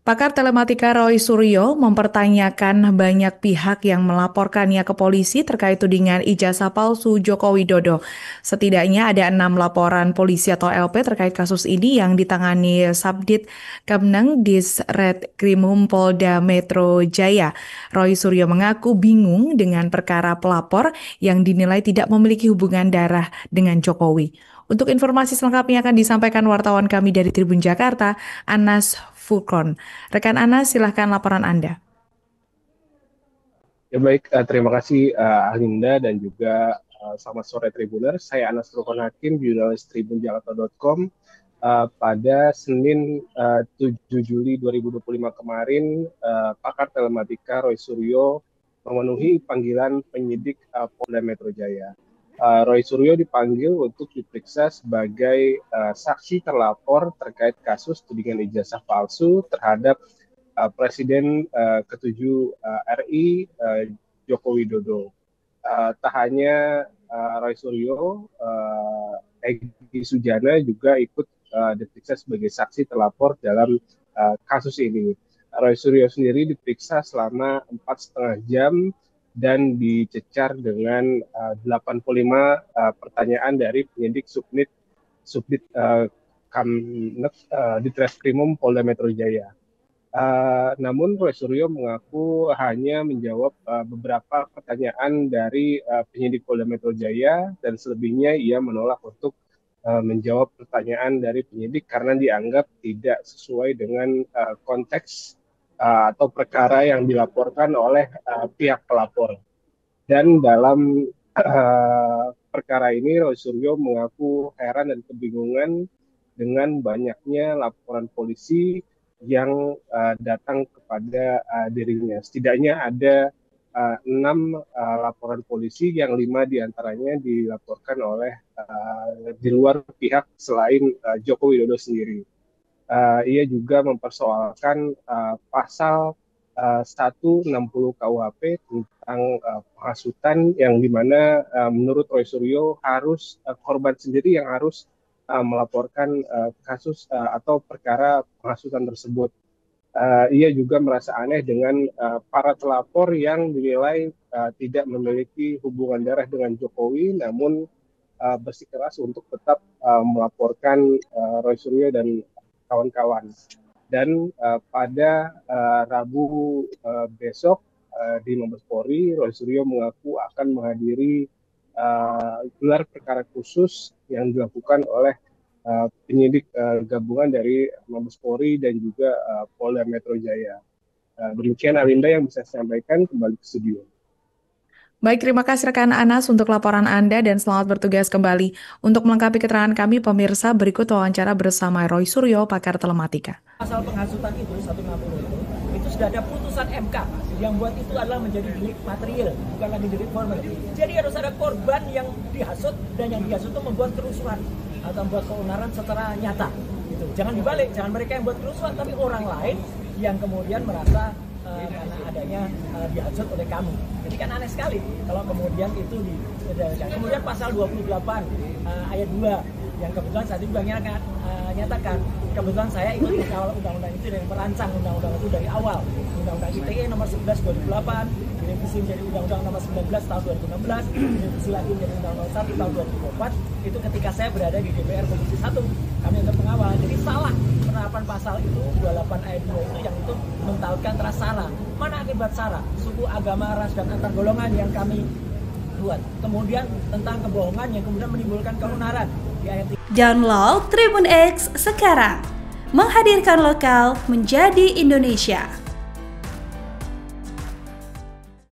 Pakar telematika Roy Suryo mempertanyakan banyak pihak yang melaporkannya ke polisi terkait tudingan ijazah palsu Joko Widodo. Setidaknya ada 6 laporan polisi atau LP terkait kasus ini yang ditangani Subdit Kemneng Disretkrimum Polda Metro Jaya. Roy Suryo mengaku bingung dengan perkara pelapor yang dinilai tidak memiliki hubungan darah dengan Jokowi. Untuk informasi selengkapnya akan disampaikan wartawan kami dari Tribun Jakarta, Anas Furkon. Rekan Anas, silahkan laporan Anda. Ya baik, terima kasih Alinda dan juga selamat sore Tribuners. Saya Anas Furkon Hakim, jurnalis tribunjakarta.com. Pada Senin 7 Juli 2025 kemarin, pakar telematika Roy Suryo memenuhi panggilan penyidik Polda Metro Jaya. Roy Suryo dipanggil untuk diperiksa sebagai saksi terlapor terkait kasus tudingan ijazah palsu terhadap Presiden ke-7 RI Joko Widodo. Tak hanya Roy Suryo, Egy Sujana juga ikut diperiksa sebagai saksi terlapor dalam kasus ini. Roy Suryo sendiri diperiksa selama 4,5 jam dan dicecar dengan 85 pertanyaan dari penyidik Subdit Kemneng Disretkrimum Polda Metro Jaya. Namun Roy Suryo mengaku hanya menjawab beberapa pertanyaan dari penyidik Polda Metro Jaya dan selebihnya ia menolak untuk menjawab pertanyaan dari penyidik karena dianggap tidak sesuai dengan konteks atau perkara yang dilaporkan oleh pihak pelapor. Dan dalam perkara ini Roy Suryo mengaku heran dan kebingungan dengan banyaknya laporan polisi yang datang kepada dirinya. Setidaknya ada 6 laporan polisi yang 5 diantaranya dilaporkan oleh di luar pihak selain Joko Widodo sendiri. Ia juga mempersoalkan pasal 160 KUHP tentang penghasutan yang dimana menurut Roy Suryo harus korban sendiri yang harus melaporkan kasus atau perkara penghasutan tersebut. Ia juga merasa aneh dengan para telapor yang dinilai tidak memiliki hubungan darah dengan Jokowi, namun bersikeras untuk tetap melaporkan Roy Suryo dan kawan-kawan. Dan pada Rabu besok di Mabes Polri, Roy Suryo mengaku akan menghadiri gelar perkara khusus yang dilakukan oleh penyidik gabungan dari Mabes Polri dan juga Polda Metro Jaya. Demikian Alinda yang bisa saya sampaikan, kembali ke studio. Baik, terima kasih rekan Anas untuk laporan Anda dan selamat bertugas kembali. Untuk melengkapi keterangan kami, pemirsa, berikut wawancara bersama Roy Suryo, pakar telematika. Pasal penghasutan itu, 160 itu sudah ada putusan MK yang buat itu adalah menjadi delik material, bukan lagi delik formal. Jadi harus ada korban yang dihasut dan yang dihasut itu membuat kerusuhan atau membuat keonaran secara nyata. Gitu. Jangan dibalik, jangan mereka yang buat kerusuhan, tapi orang lain yang kemudian merasa karena adanya dihasut oleh kamu. Jadi kan aneh sekali kalau kemudian itu kemudian pasal 28 ayat 2 yang kebetulan saat itu nyatakan kebetulan saya ikut mengawal undang-undang itu dan merancang undang-undang itu dari awal. Undang-undang ITE nomor 11 2008 direvisi menjadi undang-undang nomor 19 tahun 2016, direvisi lagi menjadi undang-undang 1 tahun 2024. Itu ketika saya berada di DPR Komisi 1, kami untuk mengawal. Jadi salah penerapan pasal itu 28 ayat 2 itu yang itu mentautkan teras sara. Mana akibat sara? Suku, agama, ras dan antar golongan yang kami buat. Kemudian tentang kebohongan yang kemudian menimbulkan keonaran. Download Tribun X sekarang, menghadirkan lokal menjadi Indonesia.